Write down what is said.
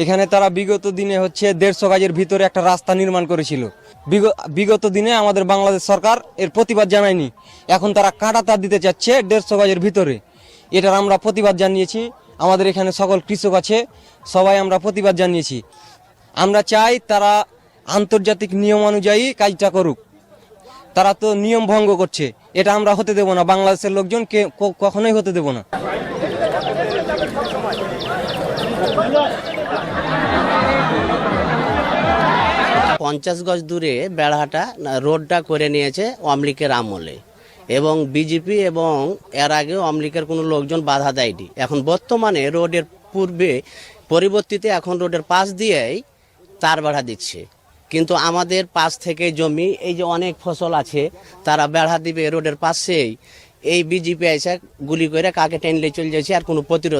এখানে তারা বিগত দিনে হচ্ছে 150 গজের ভিতরে একটা রাস্তা নির্মাণ করেছিল। বিগত দিনে আমাদের বাংলাদেশ সরকার এর প্রতিবাদ জানায়নি, এখন তারা কাঁটা তার দিতে চাচ্ছে 150 গজের ভিতরে। এটার আমরা প্রতিবাদ জানিয়েছি। আমাদের এখানে সকল কৃষক আছে, সবাই আমরা প্রতিবাদ জানিয়েছি। আমরা চাই তারা আন্তর্জাতিক নিয়ম অনুযায়ী কাজটা করুক। তারা তো নিয়ম ভঙ্গ করছে, এটা আমরা হতে দেব না। বাংলাদেশের লোকজন কখনোই হতে দেব না। 50 গজ দূরে বেড়াটা রোডটা করে নিয়েছে আওয়ামী লীগের আমলে, এবং বিজেপি এবং এর আগেও আওয়ামী লীগের কোনো লোকজন বাধা দেয়নি। এখন বর্তমানে রোডের পরিবর্তিতে এখন রোডের পাশ দিয়েই তার বেড়া দিচ্ছে, কিন্তু আমাদের পাশ থেকে জমি এই যে অনেক ফসল আছে তারা বেড়া দিবে রোডের পাশেই, এই বিজেপি এসে গুলি করে কাকে টেনলে চলে যাচ্ছে, আর কোনো প্রতিরোধ